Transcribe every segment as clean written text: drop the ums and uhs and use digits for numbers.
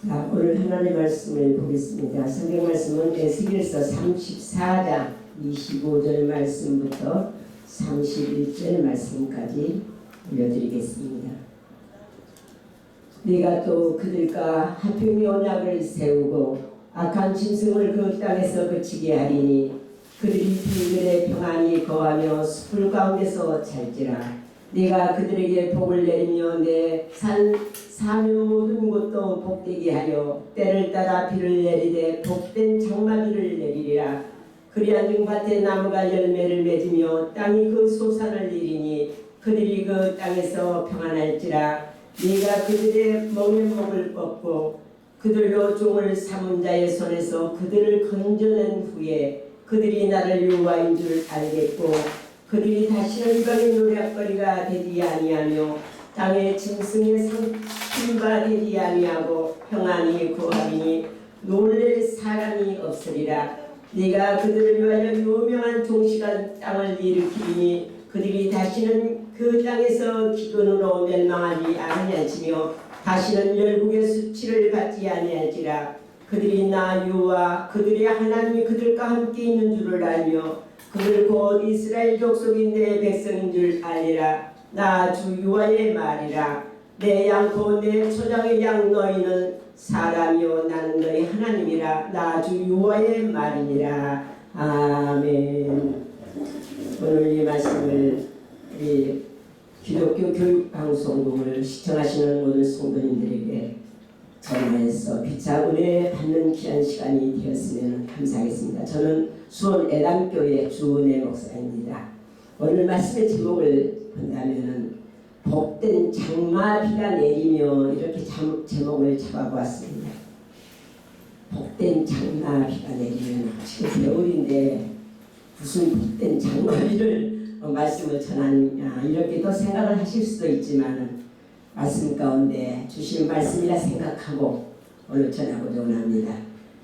자, 오늘 하나님의 말씀을 보겠습니다. 성경 말씀은 에스겔서 34장 25절 말씀부터 31절 말씀까지 읽어드리겠습니다. 네가 또 그들과 화평의 언약을 세우고 악한 짐승을 그 땅에서 그치게 하리니 그들이 비밀에 평안히 거하며 숲을 가운데서 잘지라. 네가 그들에게 복을 내리며 내 사며 모든 곳도 복되게 하여 때를 따라 비를 내리되 복된 장마비를 내리리라. 그리하여 밭에 나무가 열매를 맺으며 땅이 그 소산을 이리니 그들이 그 땅에서 평안할지라. 네가 그들의 먹는 목을 뻗고 그들로 종을 삼은 자의 손에서 그들을 건져낸 후에 그들이 나를 여호와인 줄 알겠고 그들이 다시는 이방의 노략거리가 되지 아니하며 땅의 짐승의 상품바 되지 아니하고 평안히 거하리니 놀랄 사람이 없으리라. 네가 그들을 위하여 유명한 종식한 땅을 일으키리니 그들이 다시는 그 땅에서 기근으로 멸망하지 아니할지며 다시는 열국의 수치를 받지 아니할지라. 그들이 나 여호와 그들의 하나님이 그들과 함께 있는 줄을 알며 그들 곧 이스라엘 족속인 내 백성인 줄 알리라. 나 주 여호와의 말이라. 내 양코 내 초장의 양 너희는 사람이요 나는 너희 하나님이라. 나 주 여호와의 말이니라. 아멘. 오늘 이 말씀을 우리 기독교 교육방송국을 시청하시는 모든 성도님들에게 전화해서 빛과 은혜 받는 귀한 시간이 되었으면 감사하겠습니다. 저는 수원 애담교회 주은혜 목사입니다. 오늘 말씀의 제목을 본다면 복된 장마비가 내리며 이렇게 제목을 잡아보았습니다. 복된 장마비가 내리면 지금 겨울인데 무슨 복된 장마비를 말씀을 전하느냐 이렇게 또 생각을 하실 수도 있지만 말씀 가운데 주신 말씀이라 생각하고 오늘 전하고자 원합니다.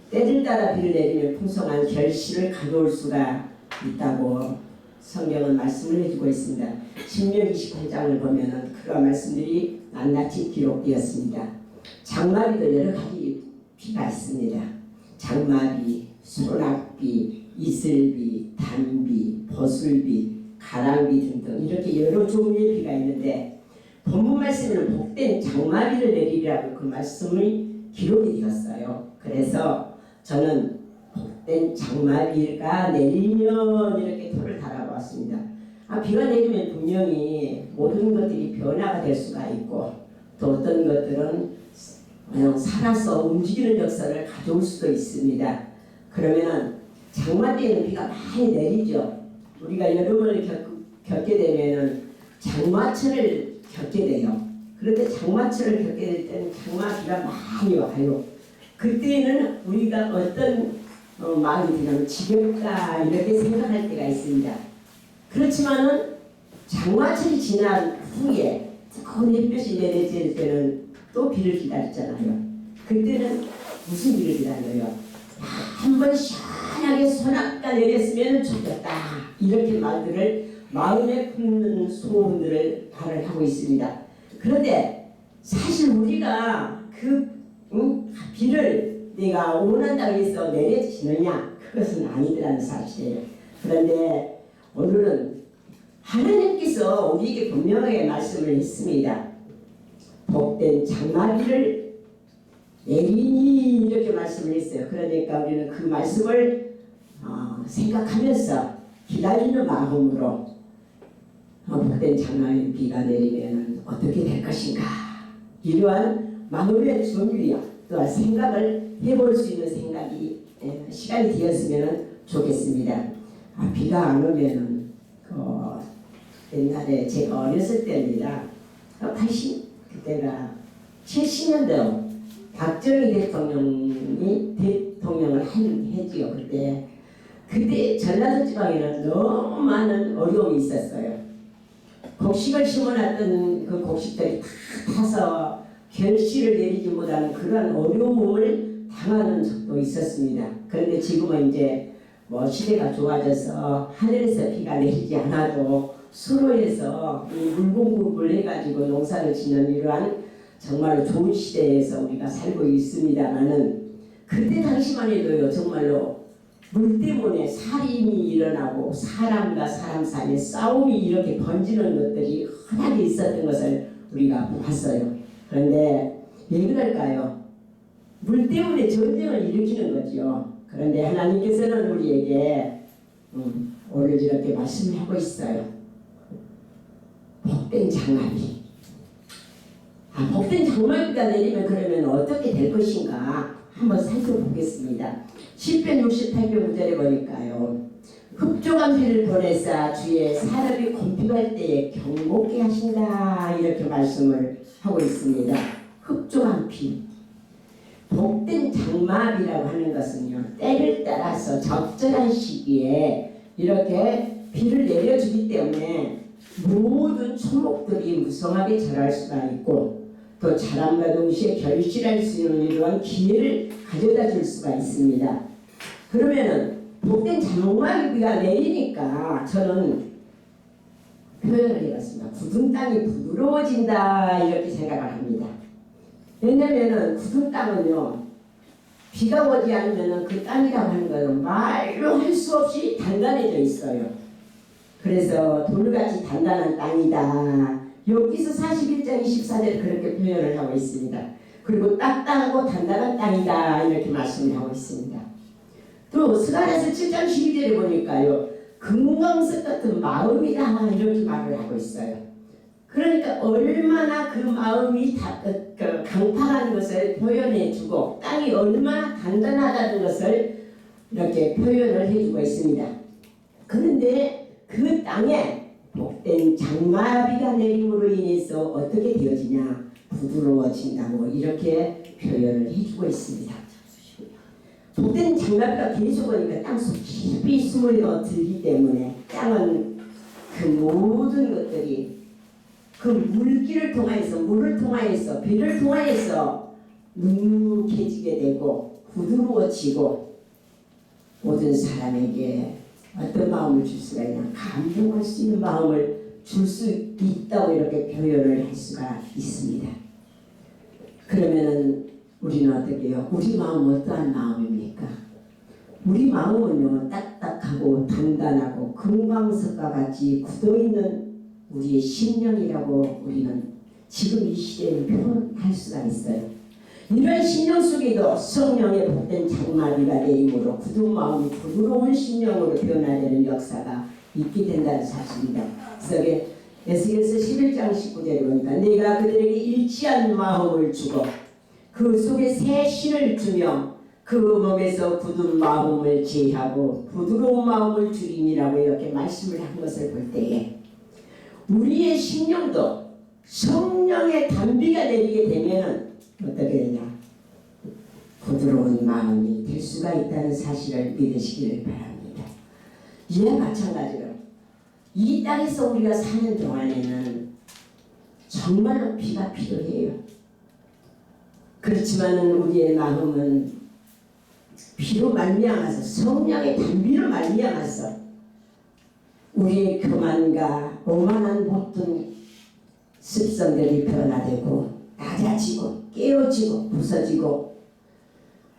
때를 따라 비를 내리면 풍성한 결실을 가져올 수가 있다고 성경은 말씀을 해주고 있습니다. 신명 28장을 보면 그런 말씀들이 낱낱이 기록되었습니다. 장마비도 여러 가지 비가 있습니다. 장마비, 소낙비, 이슬비, 단비, 버슬비, 가랑비 등등 이렇게 여러 종류의 비가 있는데 본문 말씀에는 복된 장마비를 내리라고 그 말씀이 기록이 되었어요. 그래서 저는 복된 장마비가 내리면 이렇게 토를 달아보았습니다. 비가 내리면 분명히 모든 것들이 변화가 될 수가 있고 또 어떤 것들은 그냥 살아서 움직이는 역사를 가져올 수도 있습니다. 그러면 장마비에는 비가 많이 내리죠. 우리가 여름을 겪게 되면 장마철을 겪게 돼요. 그런데 장마철을 겪게 될 때는 장마비가 많이 와요. 그때는 우리가 어떤 마음이 드냐면 지겹다 이렇게 생각할 때가 있습니다. 그렇지만은 장마철이 지난 후에 뜨거운 햇볕이 내려질 때는 또 비를 기다리잖아요. 그때는 무슨 비를 기다려요? 한번 시원하게 소낙가 내렸으면 좋겠다 이렇게 말들을 마음에 품는 소원들을 말을 하고 있습니다. 그런데 사실 우리가 그 비를 내가 원한다고 해서 내려지느냐 그것은 아니더라는 사실이에요. 그런데 오늘은 하나님께서 우리에게 분명하게 말씀을 했습니다. 복된 장마비를 내리니 이렇게 말씀을 했어요. 그러니까 우리는 그 말씀을 생각하면서 기다리는 마음으로 복된 장마비가 내리면 어떻게 될 것인가 이러한 마음의 준비와 또한 생각을 해볼 수 있는 시간이 되었으면 좋겠습니다. 비가 안 오면은 옛날에 제가 어렸을 때입니다. 그때가 70년대 박정희 대통령이 대통령을 해지요. 그때 전라도 지방에는 너무 많은 어려움이 있었어요. 곡식을 심어놨던 그 곡식들이 다 타서 결실을 내리지 못하는 그런 어려움을 당하는 적도 있었습니다. 그런데 지금은 이제 시대가 좋아져서 하늘에서 비가 내리지 않아도 수로에서 물공급을 해가지고 농사를 짓는 이러한 정말로 좋은 시대에서 우리가 살고 있습니다만은 그때 당시만 해도요 정말로 물 때문에 살인이 일어나고 사람과 사람 사이에 싸움이 이렇게 번지는 것들이 흔하게 있었던 것을 우리가 봤어요. 그런데 왜 그럴까요? 물 때문에 전쟁을 일으키는 거죠. 그런데 하나님께서는 우리에게 오늘 이렇게 말씀을 하고 있어요. 복된 장막이. 복된 장막이가 내리면 그러면 어떻게 될 것인가 한번 살펴보겠습니다. 10편 68편 9절에 보니까요. 흡족한 비를 보내사 주의 산업이 곤핍할 때에 경고케 하신다 이렇게 말씀을 하고 있습니다. 흡족한 비. 복된 장막이라고 하는 것은요. 때를 따라서 적절한 시기에 이렇게 비를 내려주기 때문에 모든 초목들이 무성하게 자랄 수가 있고 또 자람과 동시에 결실할 수 있는 이러한 기회를 가져다 줄 수가 있습니다. 그러면은 복된 장막비가 내리니까 저는 표현을 해봤습니다. 굳은 땅이 부드러워진다 이렇게 생각을 합니다. 왜냐면은 굳은 땅은요 비가 오지 않으면은 그 땅이라고 하는 것은 말로 할 수 없이 단단해져 있어요. 그래서 돌같이 단단한 땅이다. 여기서 41장 24절 그렇게 표현을 하고 있습니다. 그리고 딱딱하고 단단한 땅이다 이렇게 말씀을 하고 있습니다. 또 스가랴서 7장 12절에 보니까요 금광석 같은 마음이다 이렇게 말을 하고 있어요. 그러니까 얼마나 그 마음이 강팍한 것을 표현해주고 땅이 얼마나 단단하다는 것을 이렇게 표현을 해주고 있습니다. 그런데 그 땅에 복된 장마비가 내림으로 인해서 어떻게 되어지냐 부드러워진다고 이렇게 표현을 해주고 있습니다. 복된 장마비가 계속 오니까 땅속 깊이 숨어 들기 때문에 땅은 그 모든 것들이 그 물길을 통하여서 물을 통하여서 비를 통하여서 눅눅해지게 되고 부드러워지고 모든 사람에게 어떤 마음을 줄 수가 있냐 감동할 수 있는 마음을 줄 수 있다고 이렇게 표현을 할 수가 있습니다. 그러면은 우리는 어떻게 해요? 우리 마음은 어떠한 마음입니까? 우리 마음은요 딱딱하고 단단하고 금광석과 같이 굳어있는 우리의 심령이라고 우리는 지금 이 시대에 표현할 수가 있어요. 이런 심령 속에도 성령의 복된 장마비가 내림으로 굳은 마음이 부드러운 심령으로 변화되는 역사가 있게 된다는 사실입니다. 그래서 에스겔서 11장 19절에 보니까 내가 그들에게 일치한 마음을 주고 그 속에 새 신을 주며 그 몸에서 굳은 마음을 제하고 부드러운 마음을 주림이라고 이렇게 말씀을 한 것을 볼 때에 우리의 심령도 성령의 단비가 내리게 되면 어떻게 되냐? 부드러운 마음이 될 수가 있다는 사실을 믿으시기를 바랍니다. 이와 마찬가지로 이 땅에서 우리가 사는 동안에는 정말로 비가 필요해요. 그렇지만 우리의 마음은 비로 말미암아서 성령의 단비로 말미암아서 우리의 교만과 오만한 모든 습성들이 변화되고 낮아지고 깨어지고 부서지고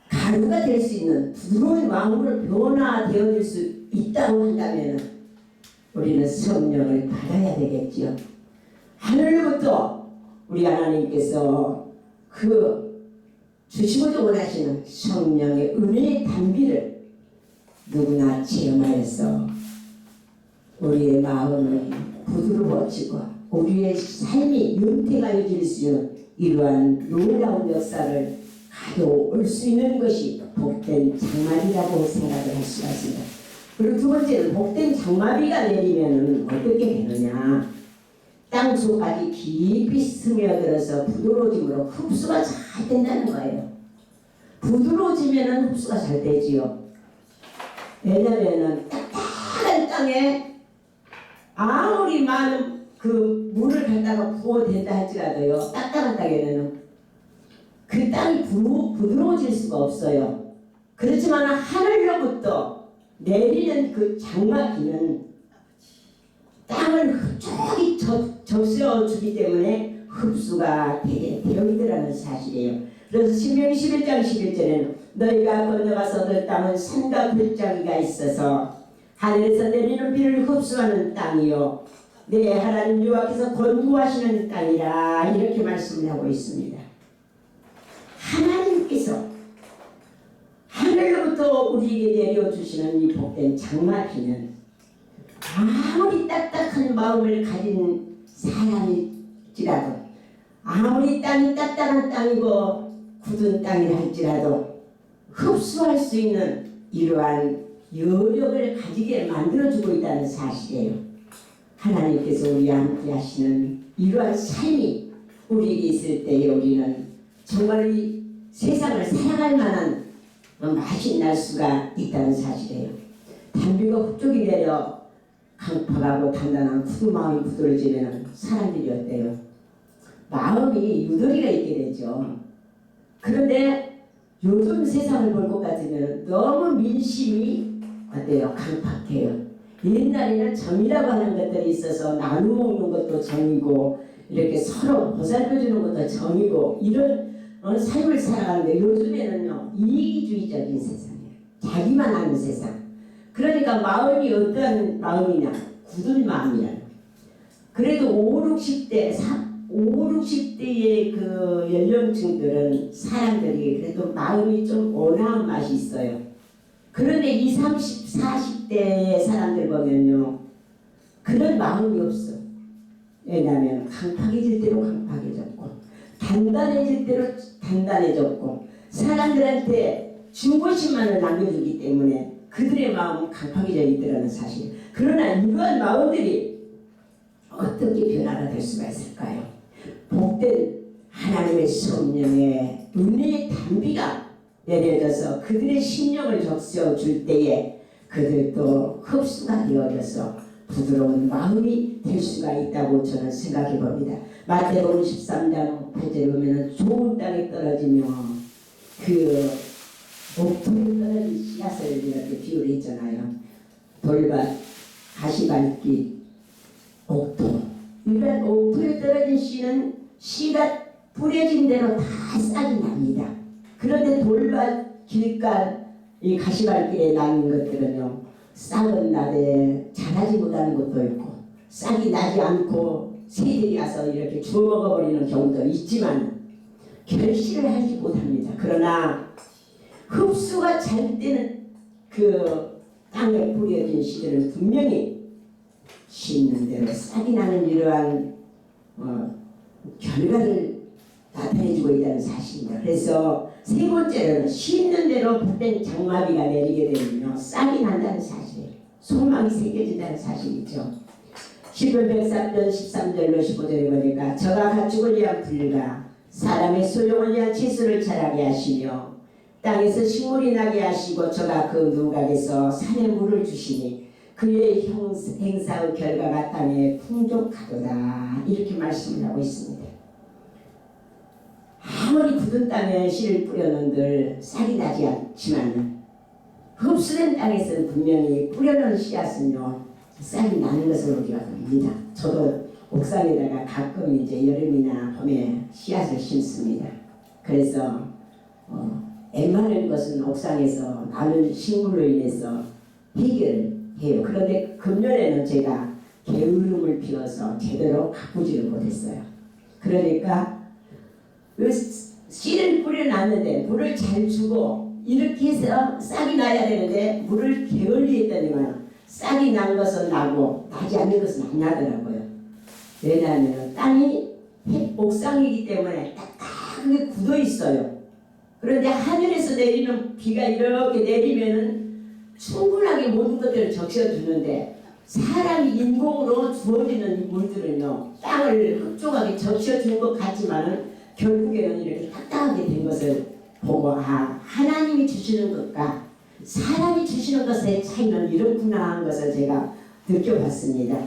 가루가 될 수 있는 부드러운 마음으로 변화되어질 수 있다고 한다면 우리는 성령을 받아야 되겠지요. 하늘로부터 우리 하나님께서 그 주시고자 원하시는 성령의 은혜의 단비를 누구나 체험하여서 우리의 마음이 부드러워지고 우리의 삶이 윤택하여질 수 있는 이러한 놀라운 역사를 가져올 수 있는 것이 복된 장마비라고 생각을 할 수가 있습니다. 그리고 두 번째는 복된 장마비가 내리면 어떻게 되느냐, 땅속까지 깊이 스며들어서 부드러워짐으로 흡수가 잘 된다는 거예요. 부드러워지면 흡수가 잘 되지요. 왜냐하면 딱딱한 땅에 아무리 많은 그 물을 갖다가 부어댄다 할지라도요, 딱딱한 땅에는 그 땅이 부드러워질 수가 없어요. 그렇지만 하늘로부터 내리는 그 장마비는 땅을 흡족히 적셔주기 때문에 흡수가 되게 되어 있더라는 사실이에요. 그래서 신명기 11장 11절에는 너희가 건너가서 얻을 땅은 산과 골짜기가 있어서 하늘에서 내리는 비를 흡수하는 땅이요 내 하나님 여호와께서 건구하시는 땅이라 이렇게 말씀을 하고 있습니다. 하나님께서 하늘로부터 우리에게 내려주시는 이 복된 장마비는 아무리 딱딱한 마음을 가진 사람일지라도 아무리 땅이 딱딱한 땅이고 굳은 땅이라 할지라도 흡수할 수 있는 이러한 여력을 가지게 만들어주고 있다는 사실이에요. 하나님께서 우리와 함께 하시는 이러한 삶이 우리에게 있을 때에 우리는 정말 이 세상을 살아갈 만한 맛이 날 수가 있다는 사실이에요. 단비가 훅쪽이 내려 강팍하고 단단한 굳은 마음이 부드러지면 사람들이 어때요? 마음이 유도리가 있게 되죠. 그런데 요즘 세상을 볼 것 같으면 너무 민심이 어때요? 강팍해요. 옛날에는 정이라고 하는 것들이 있어서 나누어 먹는 것도 정이고 이렇게 서로 보살펴주는 것도 정이고 이런 삶을 살아가는데 요즘에는요 이기주의적인 세상이에요. 자기만 아는 세상. 그러니까 마음이 어떤 마음이냐 굳은 마음이야. 그래도 5, 60대의 그 연령층들은 사람들이 그래도 마음이 좀 온화한 맛이 있어요. 그런데 20, 30, 40대 사람들 보면요 그런 마음이 없어. 왜냐하면 강팍해질 대로 강팍해졌고 단단해질 대로 단단해졌고 사람들한테 준 것만을 남겨주기 때문에 그들의 마음은 강팍해져 있더라는 사실. 그러나 이러한 마음들이 어떻게 변화가 될 수가 있을까요? 복된 하나님의 성령의 은혜의 단비가 내려져서 그들의 심령을 적셔줄 때에 그들도 흡수가 되어져서 부드러운 마음이 될 수가 있다고 저는 생각해 봅니다. 마태복음 13장 8절에 보면 좋은 땅에 떨어지며 그 옥토에 떨어진 씨앗을 이렇게 비유를 했잖아요. 돌밭, 가시밭길, 옥토. 이런 옥토에 떨어진 씨는 씨가 뿌려진 대로 다 싹이 납니다. 그런데 돌밭, 길가, 이 가시밭길에 나는 것들은요 싹은 나되 자라지 못하는 것도 있고 싹이 나지 않고 새들이 와서 이렇게 주워 먹어버리는 경우도 있지만 결실을 하지 못합니다. 그러나 흡수가 잘 되는 그 땅에 뿌려진 씨들은 분명히 심는 대로 싹이 나는 이러한 결과를 나타내주고 있다는 사실입니다. 그래서 세 번째로는 심는 대로 복된 장마비가 내리게 되면요 싹이 난다는 사실이에요. 소망이 새겨진다는 사실이죠. 시편 103편 13절로 15절에 보니까 저가 가축을 위한 불과 사람의 소용을 위한 채소를 자라게 하시며 땅에서 식물이 나게 하시고 저가 그 누각에서 산에 물을 주시니 그의 행사의 결과가 땅에 풍족하도다 이렇게 말씀을 하고 있습니다. 아무리 굳은 땅에 씨를 뿌려놓은들 싹이 나지 않지만 흡수된 땅에서는 분명히 뿌려놓은 씨앗은요 싹이 나는 것을 우리가 봅니다. 저도 옥상에다가 가끔 이제 여름이나 봄에 씨앗을 심습니다. 그래서 웬만한 것은 옥상에서 나는 식물로 인해서 해결해요. 그런데 금년에는 제가 게으름을 피워서 제대로 가꾸지를 못했어요. 그러니까 그 씨를 뿌려놨는데 물을 잘 주고 이렇게 해서 싹이 나야 되는데 물을 게을리 했더니만 싹이 난 것은 나고 나지 않는 것은 안 나더라고요. 왜냐하면 땅이 옥상이기 때문에 딱딱하게 굳어 있어요. 그런데 하늘에서 내리는 비가 이렇게 내리면은 충분하게 모든 것들을 적셔주는데 사람이 인공으로 주어지는 이 물들은요 땅을 흡족하게 적셔준 것 같지만은 결국에는 이렇게 딱딱하게 된 것을 보고 하나님이 주시는 것과 사람이 주시는 것의 차이는 이렇구나 하는 것을 제가 느껴봤습니다.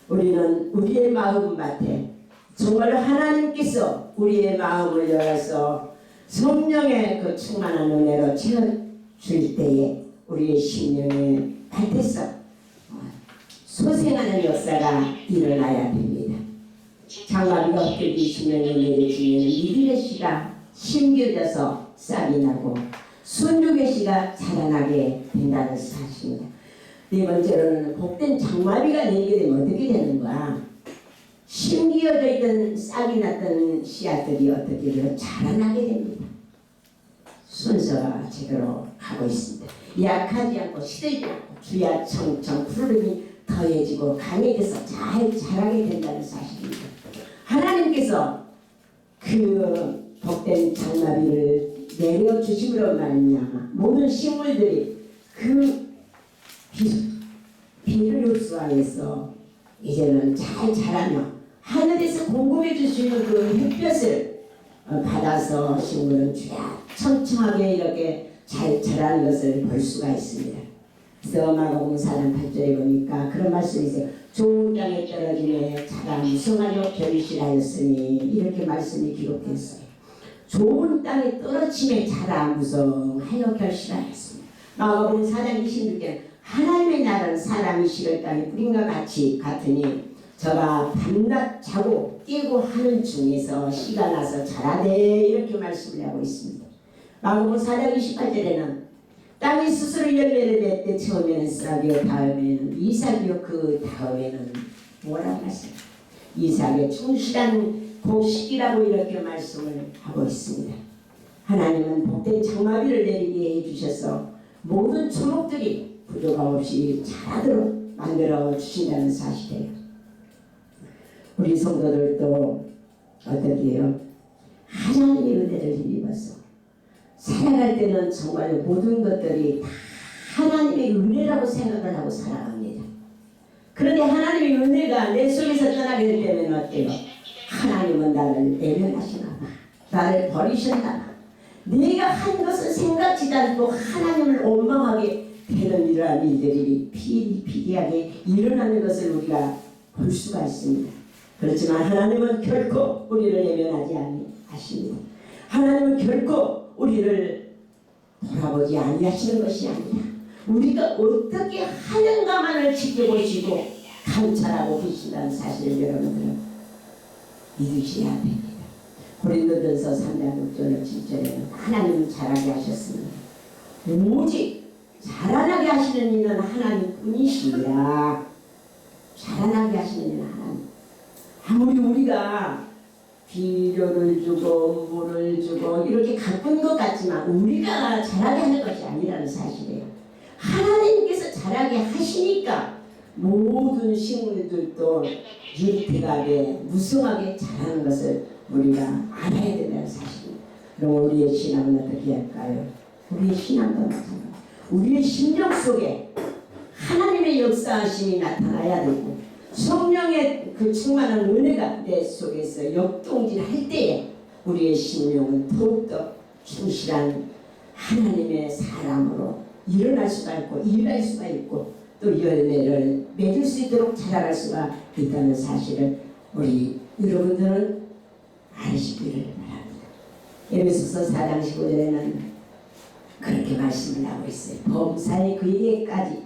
우리는 우리의 마음밭에 정말 하나님께서 우리의 마음을 열어서 성령의 그 충만한 은혜로 채워줄 때에 우리의 심령의 밭에서 소생하는 역사가 일어나야 됩니다. 장마비가 헛되이 수명에 내려지면 믿음의 씨가 심겨져서 싹이 나고 순종의 씨가 자라나게 된다는 사실입니다. 네 번째로는 복된 장마비가 내리게 되면 어떻게 되는 거야? 심기어져 있던 싹이 났던 씨앗들이 어떻게 되면 자라나게 됩니다. 순서가 제대로 가고 있습니다. 약하지 않고 시들지 않고 주야 청청 푸르름이 더해지고 강해져서 잘 자라게 된다는 사실입니다. 하나님께서 그 복된 장마비를 내려주심으로 말미암아 모든 식물들이 그 비를 흡수하여서 이제는 잘 자라며 하늘에서 공급해 주시는 그 햇볕을 받아서 식물은 주야 청청하게 이렇게 잘 자라는 것을 볼 수가 있습니다. 그래서 마가복음 4장 8절에 보니까 그런 말씀이 있어요. 좋은 땅에 떨어지네 자라 무성하여 결실하였으니 이렇게 말씀이 기록됐어요. 좋은 땅에 떨어짐에 자라 무성하여 결실하였습니다. 마가복음 4장 26절에 하나님의 나라는 사람이 시를 땅에 뿌린과 같으니 저가 밤낮 자고 깨고 하는 중에서 씨가 나서 자라되 이렇게 말씀을 하고 있습니다. 마가복음 4장 28절에는 땅이 스스로 열매를 맺되 처음에는 싹이요 다음에는 이삭이요 그 다음에는 뭐라고 말씀합니까? 이삭의 충실한 곡식이라고 이렇게 말씀을 하고 있습니다. 하나님은 복된 장마비를 내리게 해주셔서 모든 초목들이 부조가 없이 자라도록 만들어 주신다는 사실이에요. 우리 성도들도 어떻게 해요? 하나님의 은혜를 힘입어서 살아갈 때는 정말 모든 것들이 다 하나님의 은혜라고 생각을 하고 살아갑니다. 그런데 하나님의 은혜가 내 속에서 떠나게 되면 어때요? 하나님은 나를 외면하시나 봐. 나를 버리셨나 봐. 내가 한 것은 생각지도 않고 하나님을 원망하게 되는 이러한 일들이 비일비재하게 일어나는 것을 우리가 볼 수가 있습니다. 그렇지만 하나님은 결코 우리를 외면하지 아니하십니다. 하나님은 결코 우리를 돌아보지 아니하시는 것이 아니라 우리가 어떻게 하는가만을 지켜보시고 감찰하고 계신다는 사실을 여러분들은 믿으셔야 됩니다. 고린도전서 3장 6절 7절에는 하나님은 잘하게 하셨습니다. 오직 자라나게 하시는 이는 하나님뿐이시라. 자라나게 하시는 이는 하나님. 아무리 우리가 비료를 주고 물을 주고 이렇게 가꾼 것 같지만 우리가 자라게 하는 것이 아니라는 사실이에요. 하나님께서 자라게 하시니까 모든 식물들도 윤택하게 무성하게 자라는 것을 우리가 알아야 된다는 사실입니다. 그럼 우리의 신앙은 어떻게 할까요? 우리의 신앙도 마찬가지입니다. 우리의 심령 속에 하나님의 역사하심이 나타나야 되고 성령의 그 충만한 은혜가 내 속에서 역동질할 때에 우리의 심령은 더욱더 충실한 하나님의 사람으로 일어날 수가 있고 일할 수가 있고 또 열매를 맺을 수 있도록 자라갈 수가 있다는 사실을 우리 여러분들은 아시기를 바랍니다. 에베소서 4장 15절에는 그렇게 말씀을 하고 있어요. 범사에 그에게까지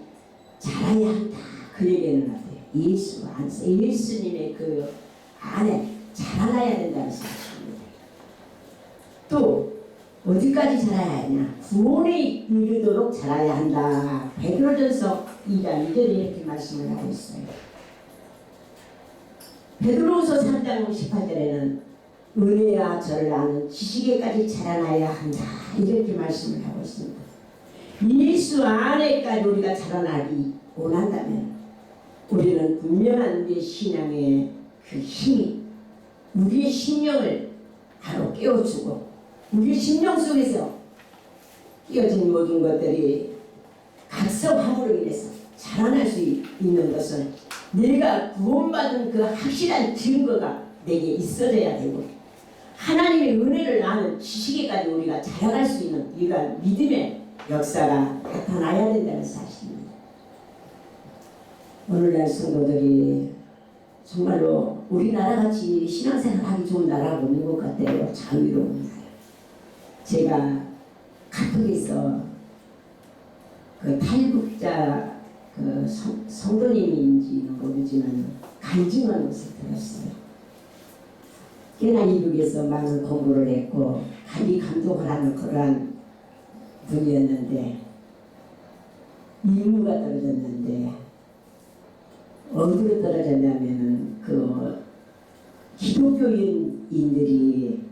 자라야 한다. 그에게는 어때요? 예수님의 그 안에 자라나야 된다는 사실입니다. 또 어디까지 자라야 하냐? 구원에 이르도록 자라야 한다. 베드로전서 2장 2절에 이렇게 말씀을 하고 있어요. 베드로후서 3장 18절에는 은혜와 저를 아는 지식에까지 자라나야 한다. 이렇게 말씀을 하고 있습니다. 예수 안에까지 우리가 자라나기 원한다면 우리는 분명한 우리의 신앙의 그 힘이 우리의 심령을 바로 깨워주고 우리 심령 속에서 끼어진 모든 것들이 각성함으로 인해서 자라날 수 있는 것은 내가 구원받은 그 확실한 증거가 내게 있어야 되고 하나님의 은혜를 아는 지식에까지 우리가 자라갈 수 있는 이러한 믿음의 역사가 나타나야 된다는 사실입니다. 오늘날 성도들이 정말로 우리나라같이 신앙생활하기 좋은 나라가 없는 것 같아요. 자유로운 나라. 제가 카톡에서 그 탈북자 그 성도님인지는 모르지만 간증한 것을 들었어요. 꽤나 이북에서 많은 공부를 했고 감히 감독을 하는 그러한 분이었는데 임무가 떨어졌는데 어디로 떨어졌냐면은 그 기독교인들이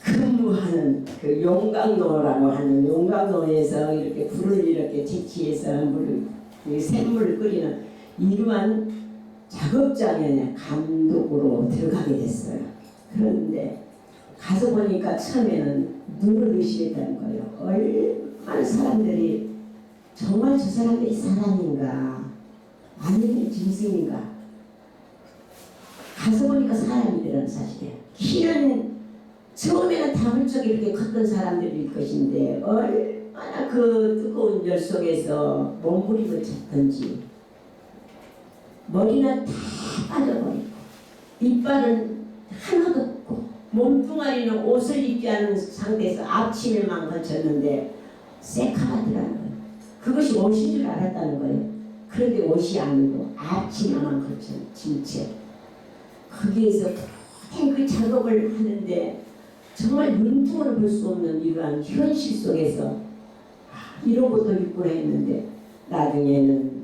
근무하는 그 용광로라고 하는 용광로에서 이렇게 불을 이렇게 채취해서 샘물을 끓이는 이러한 작업장에 감독으로 들어가게 됐어요. 그런데 가서 보니까 처음에는 눈을 의심했다는 거예요. 얼마나 사람들이 정말 저 사람들이 사람인가 아니면 짐승인가. 가서 보니까 사람이더라는 사실이에요. 키는 처음에는 다물쩍 이렇게 컸던 사람들일 것인데 얼마나 그 뜨거운 열 속에서 몸부림을 쳤던지 머리는 다 빠져버리고 이빨은 하나도 없고 몸뚱아리는 옷을 입지 않은 상태에서 앞치마만 걸쳤는데 새카맣더라는 거예요. 그것이 옷인 줄 알았다는 거예요. 그런데 옷이 아니고 앞치마만 걸친 채 거기에서 그 작업을 하는데 정말 눈등으로 볼 수 없는 이러한 현실 속에서 이런 것도 있구나 했는데 나중에는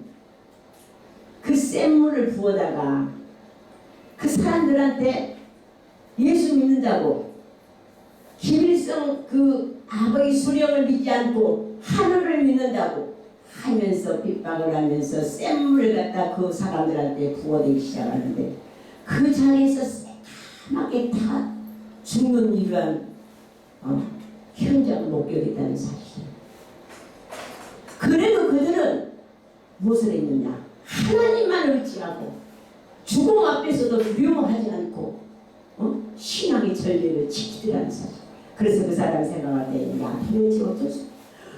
그 센 물을 부어다가 그 사람들한테 예수 믿는다고 김일성 그 아버지 수령을 믿지 않고 하늘을 믿는다고 하면서 핍박을 하면서 센 물을 갖다 그 사람들한테 부어대기 시작하는데 그 자리에서 새까맣게 다 죽는 이러한 현장을 목격했다는 사실. 그래도 그들은 무엇을 했느냐? 하나님만 의지하고 죽음 앞에서도 두려워하지 않고 신앙의 전례를 지키더라는 사실. 그래서 그 사람이 생각할 때 야, 도대체 어떤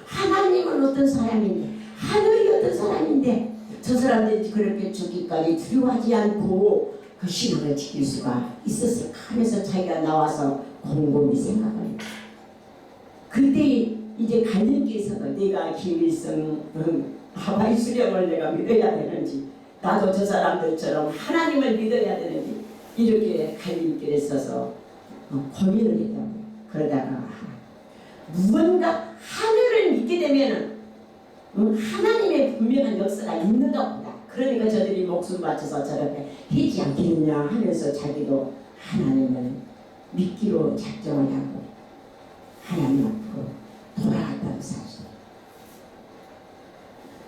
하나님은 어떤 사람인데 하늘이 어떤 사람인데 저 사람들이 그렇게 죽기까지 두려워하지 않고 그 신앙을 지킬 수가 있었을까 하면서 자기가 나와서 곰곰이 생각을 해요. 그때 이제 갈림길에서 내가 김일성 하와이 수령을 내가 믿어야 되는지 나도 저 사람들처럼 하나님을 믿어야 되는지 이렇게 갈림길에 서서 고민을 했다고. 그러다가 무언가 하늘을 믿게 되면은 하나님의 분명한 역사가 있는가 보다. 그러니까 저들이 목숨 바쳐서 저렇게 하지 않겠느냐 하면서 자기도 하나님을 믿기로 작정을 하고 하나님 앞으로 돌아갔다는 사실.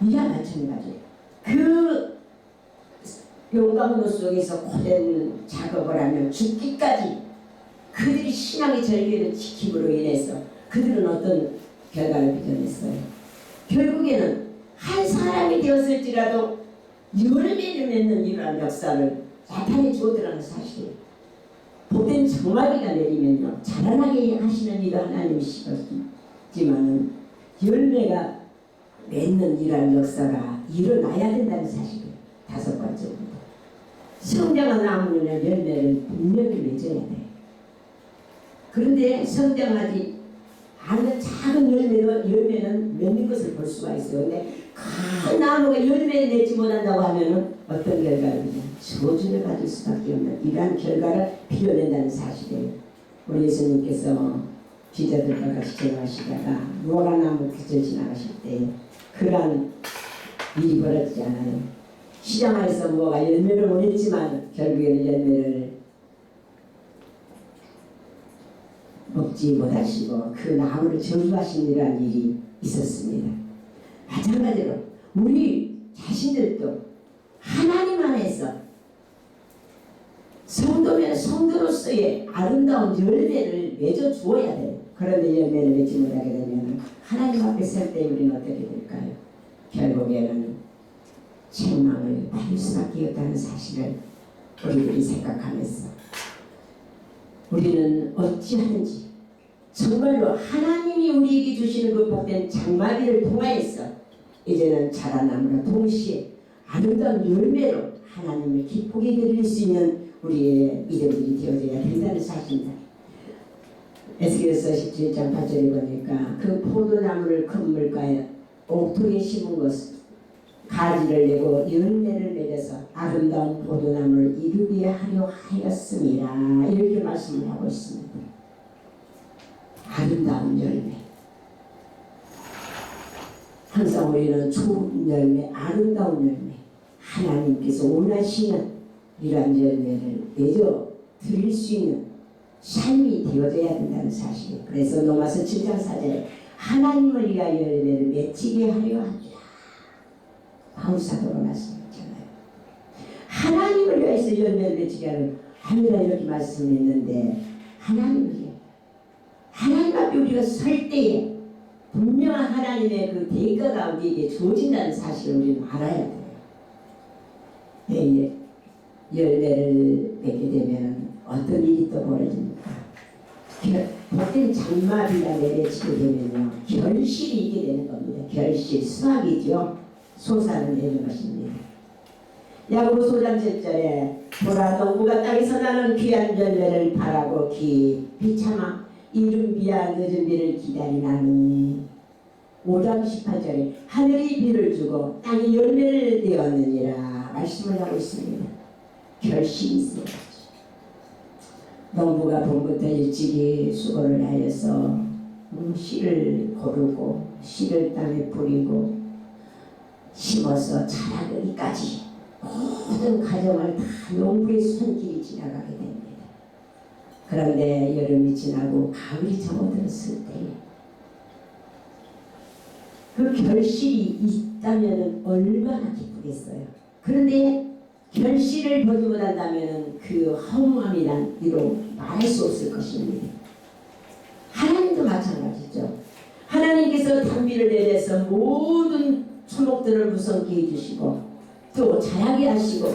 이와 마찬가지. 그 용광로 속에서 고된 작업을 하며 죽기까지 그들이 신앙의 전례를 지킴으로 인해서 그들은 어떤 결과를 빚어냈어요. 결국에는 한 사람이 되었을지라도 열매를 맺는 이러한 역사를 나타내 주었더라는 사실. 복된 정마비가 내리면요 자라나게 하시는 이도 하나님이시지만은 열매가 맺는 이러한 역사가 일어나야 된다는 사실이에요. 다섯 번째입니다. 성장한 나무는 열매를 분명히 맺어야 돼요. 그런데 성장하지 않은 작은 열매는 맺는 것을 볼 수가 있어요. 근데 큰 나무가 열매를 맺지 못한다고 하면은 어떤 결과를요? 저주를 받을 수밖에 없는 이러한 결과를 피워낸다는 사실이에요. 우리 예수님께서 기자들과 같이 지나가시다가 무화과나무 곁을 지나가실 때 그러한 일이 벌어지지 않아요. 시장에서 무화과 열매를 원했지만 결국에는 열매를 먹지 못하시고 그 나무를 저주하시는 일이 있었습니다. 마찬가지로 우리 자신들도 하나님 안에서 성도면 성도로서의 아름다운 열매를 맺어 주어야 돼요. 그런데 열매를 맺지 못하게 되면 하나님 앞에 설 때 우리는 어떻게 될까요? 결국에는 책망을 받을 수밖에 없다는 사실을 우리들이 생각하면서 우리는 어찌하든지 정말로 하나님이 우리에게 주시는 그 복된 장마비를 통하여서 이제는 자라남으로 동시에 아름다운 열매로 하나님을 기쁘게 드릴 수 있는 우리의 믿음들이 되어져야 된다는 사실입니다. 에스겔서 17장 8절에 보니까 그 포도나무를 큰 물가에 옥토에 심은 것은 가지를 내고 열매를 맺어서 아름다운 포도나무를 이루게 하려 하였습니다. 이렇게 말씀을 하고 있습니다. 아름다운 열매. 항상 우리는 좋은 열매, 아름다운 열매, 하나님께서 원하시는 이러한 열매를 맺어 드릴 수 있는 삶이 되어져야 된다는 사실. 그래서 로마서 7장 4절에 하나님을 위하여 열매를 맺히게 하려 합니다. 바울 사도가 말씀했잖아요. 하나님을 위해서 열매를 맺히게 합니다. 이렇게 말씀했는데 하나님을 위해 하나님 앞에 우리가 설 때에 분명한 하나님의 그 대가가 우리에게 주어진다는 사실을 우리는 알아야 돼요. 네, 열매를 맺게 되면 어떤 일이 또 벌어집니까? 복된 장마비가 내려지게 되면요, 결실이 있게 되는 겁니다. 결실, 수확이죠. 솟아내는 것입니다. 야고보서 5장 7절에 보라, 농부가 땅에서 나는 귀한 열매를 바라고 깊이 참아 이른 비와 늦은 비를 기다리나니. 5장 18절에 하늘이 비를 주고 땅이 열매를 띄었느니라 말씀을 하고 있습니다. 결실이 있어요. 농부가 봄부터 일찍이 수고를 하여서 씨를 고르고 씨를 땅에 뿌리고 심어서 자라기까지 모든 과정을 다 농부의 손길이 지나가게 됩니다. 그런데 여름이 지나고 가을이 접어들었을 때 그 결실이 있다면 얼마나 기쁘겠어요. 그런데 결실을 보지 못한다면 그 허무함이란 이로 말할 수 없을 것입니다. 하나님도 마찬가지죠. 하나님께서 단비를 내려서 모든 초목들을 무성케 해주시고 또 자라게 하시고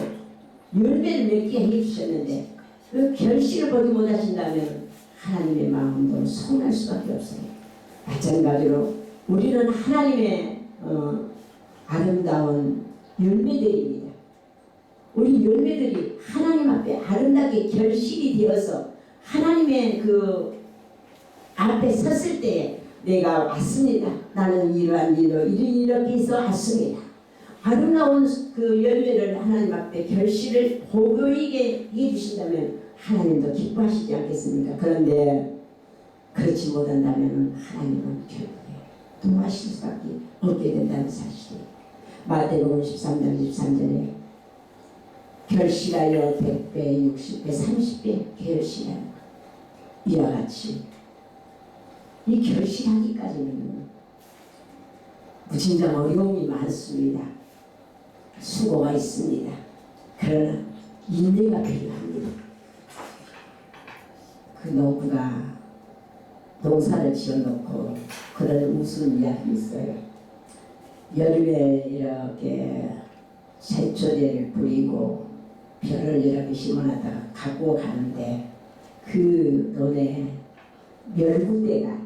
열매를 맺게 해주셨는데 그 결실을 보지 못하신다면 하나님의 마음도 서운할 수밖에 없어요. 마찬가지로 우리는 하나님의 아름다운 열매들입니다. 우리 열매들이 하나님 앞에 아름답게 결실이 되어서 하나님의 그 앞에 섰을 때 내가 왔습니다. 나는 이러한 일로 이렇게 해서 왔습니다. 아름다운 그 열매를 하나님 앞에 결실을 보이게 해주신다면 하나님도 기뻐하시지 않겠습니까? 그런데 그렇지 못한다면 하나님은 결국에 도와주실 수밖에 없게 된다는 사실이에요. 마태복음 13장 13절에 결실하여 100배, 60배, 30배 결실하여 이와 같이 이 결실하기까지는 무진장 어려움이 많습니다. 수고가 있습니다. 그러나 인내가 필요합니다. 그 농부가 농사를 지어놓고 그런 무슨 이야기 있어요. 여름에 이렇게 생초제를 뿌리고 벼를 이렇게 심어놨다가 갖고 가는데 그 논에 멸구대가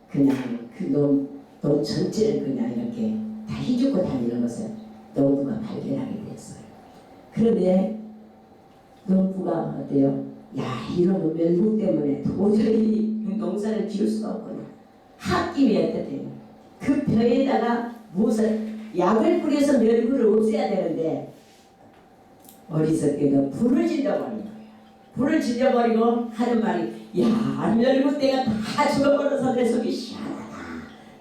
그냥 그 논 전체를 그냥 이렇게 다 휘젓고 다니는 것을 농부가 발견하게 됐어요. 그런데 농부가 어때요? 야, 이런 멸구 때문에 도저히 농사를 지을 수가 없구나. 홧김이 어떻대요? 그 벼에다가 무엇을 약을 뿌려서 멸구를 없애야 되는데 어리석게도 불을 질러버린 거예요. 불을 질러버리고 하는 말이 야, 멸구대가 다 죽어버려서 내 속이 시원하다.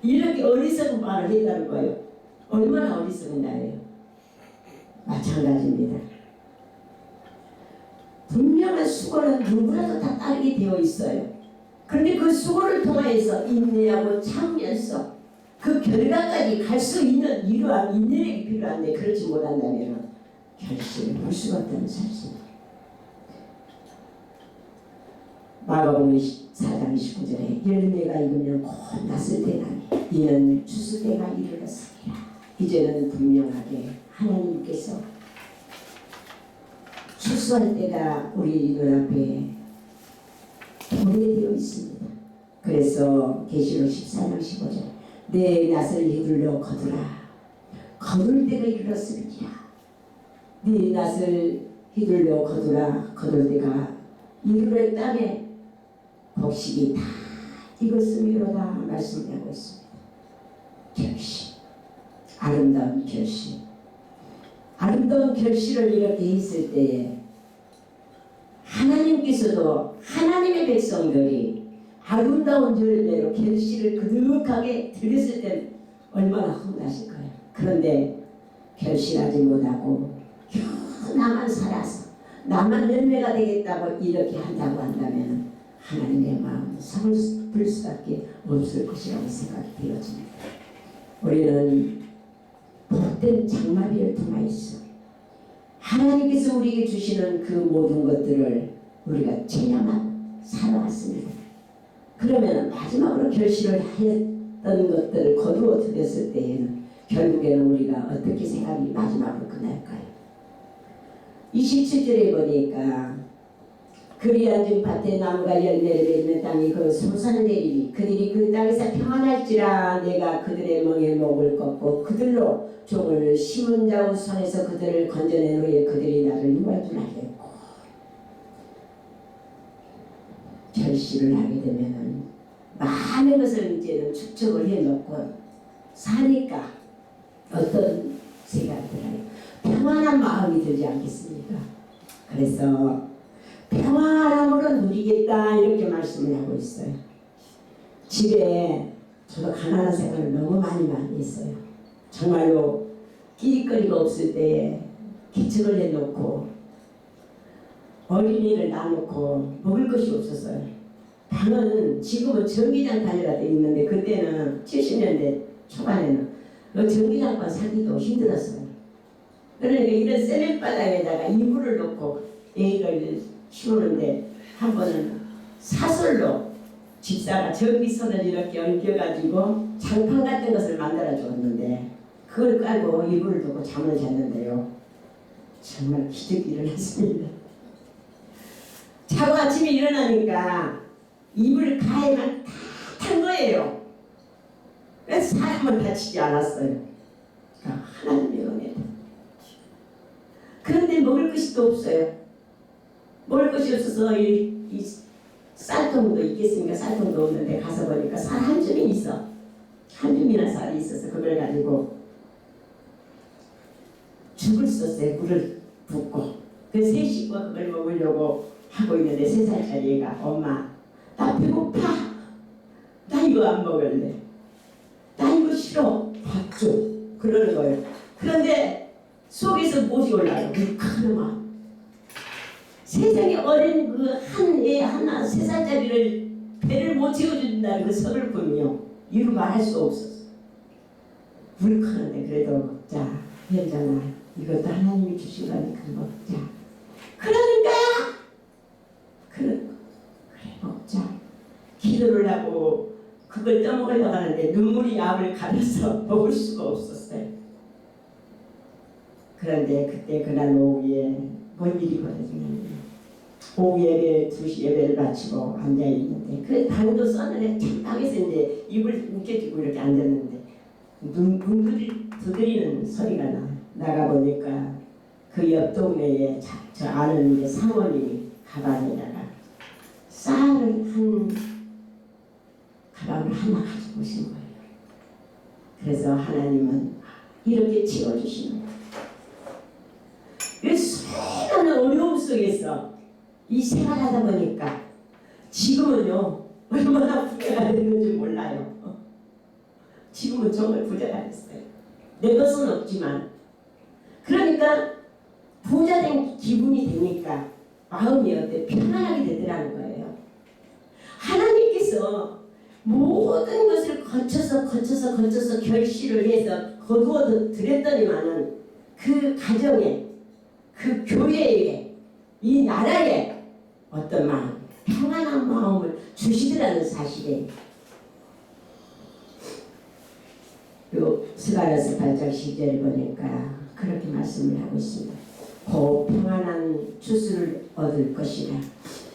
이렇게 어리석은 말을 했다는 거예요. 얼마나 어리석은 나예요. 마찬가지입니다. 분명한 수고는 누구라도 다 따르게 되어 있어요. 그런데 그 수고를 통해서 인내하고 참으면서 그 결과까지 갈 수 있는 이러한 인내력이 필요한데 그렇지 못한다면 결실을 볼 수가 없다는 사실입니다. 마가복음 4장 29절에 열매가 익으면 곧 났을 때나니 이는 추수 때가 이르렀습니다. 이제는 분명하게 하나님께서 추수할 때가 우리 눈앞에 도래되어 있습니다. 그래서 계시록 14장 15절 내 낫을 휘둘러 거두라 거둘 때가 이르렀습니다. 네 낫을 휘둘러 거두라 거둘 때가 이르러 땅에 곡식이 다 익었음이로다 말씀하고 있습니다. 결실, 아름다운 결실. 아름다운 결실을 이렇게 했을 때에 하나님께서도 하나님의 백성들이 아름다운 열매로 결실을 그득하게 드렸을 때 얼마나 흥분하실 거예요. 그런데 결실하지 못하고 나만 살아서 나만 열매가 되겠다고 이렇게 한다고 한다면 하나님의 마음은 서글플 수밖에 없을 것이라고 생각이 되어집니다. 우리는 복된 장마비를 통하여서 하나님께서 우리에게 주시는 그 모든 것들을 우리가 체념하고 살아왔습니다. 그러면 마지막으로 결실을 했던 것들을 거두어 들였을 때에는 결국에는 우리가 어떻게 생각이 마지막으로 끝날까요? 27절에 보니까 그리 앉은 밭에 나무가 열매를 맺는 땅이 그 솟아는 내리니 그들이 그 땅에서 평안할지라. 내가 그들의 멍에 목을 꺾고 그들로 종을 심은 자의 손에서 그들을 건져낸 후에 그들이 나를 유발주라 했고, 결실을 하게 되면은 많은 것을 이제는 축적을 해놓고 사니까 어떤 생각이 들어요? 평안한 마음이 들지 않겠습니까? 그래서 평안함으로 누리겠다 이렇게 말씀을 하고 있어요. 집에 저도 가난한 생활을 너무 많이 했어요. 정말로 끼리거리가 없을 때에 기척을 해놓고 어린이를 놔놓고 먹을 것이 없었어요. 방은 지금은 전기장판이라 돼 있는데 그때는 70년대 초반에는 전기장판 사기도 힘들었어요. 그러니까 이런 세면바닥에다가 이불을 놓고 애기를 키우는데 한 번은 사설로 집사가 전기선을 이렇게 얹겨가지고 장판 같은 것을 만들어 줬는데 그걸 깔고 이불을 두고 잠을 잤는데요. 정말 기적이 일어났습니다. 자고 아침에 일어나니까 이불 가에만 다 탄 거예요. 그래서 사람은 다치지 않았어요. 그러니까 하나님의 은혜다. 그런데 먹을 것이 또 없어요. 먹을 것이 없어서 이 쌀통도 있겠습니까? 쌀통도 없는데 가서 보니까 쌀 한 줌이 있어. 한 줌이나 쌀이 있어서 그걸 가지고 죽을 썼어요. 물을 붓고. 그 세 식구가 그걸 먹으려고 하고 있는데 3살짜리 애가 엄마 나 배고파. 나 이거 안 먹을래. 나 이거 싫어. 밥 줘. 그러는 거예요. 그런데 속에서 무엇이 올라요? 그놈아. 세상에 어린 그 한 애 하나 3살짜리를 배를 못 채워준다는 그 서글픔이요. 이루 말할 수 없었어. 울컥하는데 그래도 먹자. 현장아 이것도 하나님이 주신 거니까 먹자. 그러니까 그래 먹자. 기도를 하고 그걸 떠먹으려고 하는데 눈물이 앞을 가려서 먹을 수가 없었어요. 그런데 그때 그날 오후에 뭔 일이 벌어지냐면 오후 예배 2시 예배를 마치고 앉아있는데 그 방도 썼는데 방에서 이제 입을 움켜쥐고 이렇게 앉았는데 눈물이 두드리는 소리가 나가보니까 그 옆 동네에 저 아는 이제 사모님이 가방에다가 쌀을 가방을 하나 가지고 오신 거예요. 그래서 하나님은 이렇게 채워주시는 거예요. 이 수많은 어려움 속에서 이 생활하다 보니까 지금은요 얼마나 부자가 됐는지 몰라요. 지금은 정말 부자가 됐어요. 내 것은 없지만 그러니까 부자된 기분이 되니까 마음이 어때? 편안하게 되더라는 거예요. 하나님께서 모든 것을 거쳐서 결실을 해서 거두어 드렸더니만은 그 가정에 그 교회에 이 나라에 어떤 마음, 평안한 마음을 주시더라는 사실에 요 스가랴서 8장 10절을 보니까 그렇게 말씀을 하고 있습니다. 곧 평안한 추수를 얻을 것이라.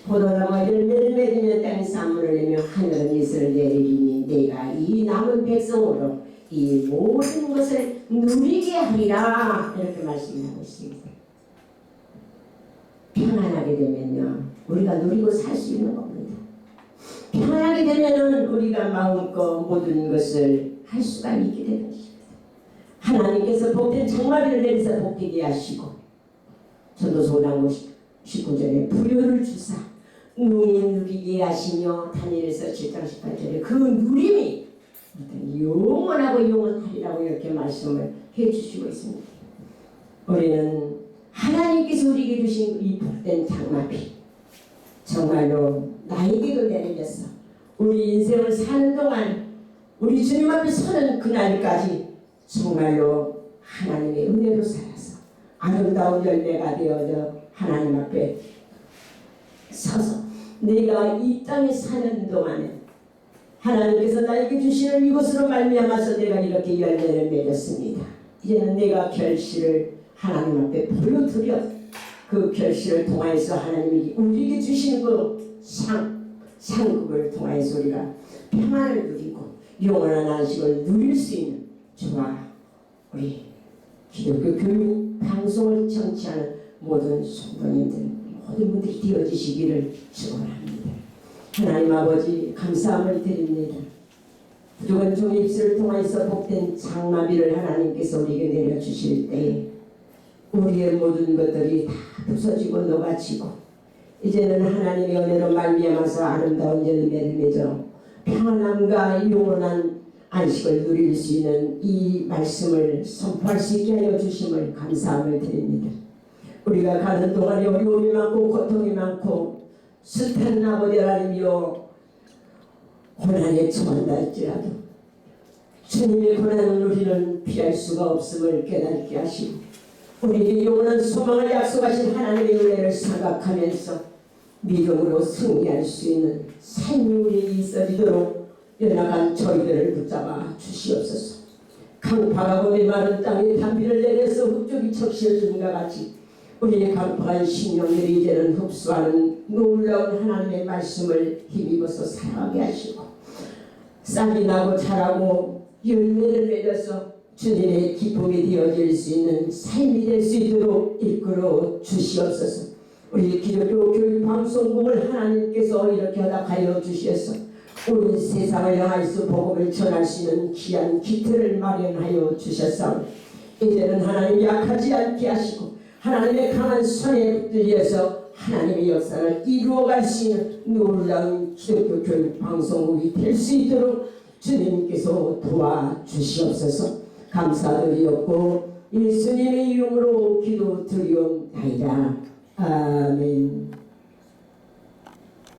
포도나무가 열매를 맺으며 땅이 쌈물을 내며 하늘은 이슬을 내리리니 내가 이 남은 백성으로 이 모든 것을 누리게 하리라. 이렇게 말씀하고 있습니다. 평안하게 되면요 우리가 누리고 살 수 있는 겁니다. 평안하게 되면은 우리가 마음껏 모든 것을 할 수가 있게 되는 것입니다. 하나님께서 복된 장마비를 내리사 복되게 하시고 전도서 5장 19절에 부여를 주사 눈을 누리게 하시며 다니엘서 7장 18절에 그 누림이 영원하고 영원하리라고 이렇게 말씀을 해주시고 있습니다. 우리는 하나님께서 우리에게 주신 이 복된 장마비 정말로 나에게도 내리면서 우리 인생을 사는 동안 우리 주님 앞에 서는 그날까지 정말로 하나님의 은혜로 살아서 아름다운 열매가 되어져 하나님 앞에 서서 내가 이 땅에 사는 동안에 하나님께서 나에게 주시는 이것으로 말미암아서 내가 이렇게 열매를 맺었습니다. 이제는 내가 결실을 하나님 앞에 보여드려 그 결실을 통하여서 하나님이 우리에게 주시는 그 상급을 통하여서 우리가 평안을 누리고 영원한 안식을 누릴 수 있는 저와 우리 기독교 교육 방송을 청취하는 모든 성도님들 모든 분들이 되어지시기를 축원합니다. 하나님 아버지 감사함을 드립니다. 부족한 종의 입술을 통해서 복된 장마비를 하나님께서 우리에게 내려주실 때 우리의 모든 것들이 다 부서지고 녹아지고 이제는 하나님의 은혜로 말미암아서 아름다운 열매를 맺어 평안함과 영원한 안식을 누릴 수 있는 이 말씀을 선포할 수 있게 하여 주심을 감사함을 드립니다. 우리가 가는 동안에 어려움이 많고 고통이 많고 숱한 아버지 하나님이여 고난에 처한다 할지라도 주님의 고난을 우리는 피할 수가 없음을 깨닫게 하시고 우리에게 영원한 소망을 약속하신 하나님의 은혜를 생각하면서 믿음으로 승리할 수 있는 삶이 우리에게 있어지도록 연약한 저희들을 붙잡아 주시옵소서. 강파가 봄에 마른 땅에 단비를 내려서 흙쪽이 적시해주는가 같이 우리의 강팍한 심령들이 이제는 흡수하는 놀라운 하나님의 말씀을 힘입어서 살아가게 하시고 싹이 나고 자라고 열매를 맺어서 주님의 기쁨이 되어질 수 있는 삶이 될 수 있도록 이끌어 주시옵소서. 우리 기독교 교육방송국을 하나님께서 이렇게 허락하여 주셔서 온 세상을 향하여서 복음을 전할 수 있는 귀한 기틀을 마련하여 주셨사오니 이제는 하나님 약하지 않게 하시고 하나님의 강한 손에 붙들려서 하나님의 역사를 이루어갈 수 있는 놀라운 기독교 교육방송국이 될 수 있도록 주님께서 도와주시옵소서. 감사드리옵고 예수님의 이름으로 기도드리옵나이다. 아멘.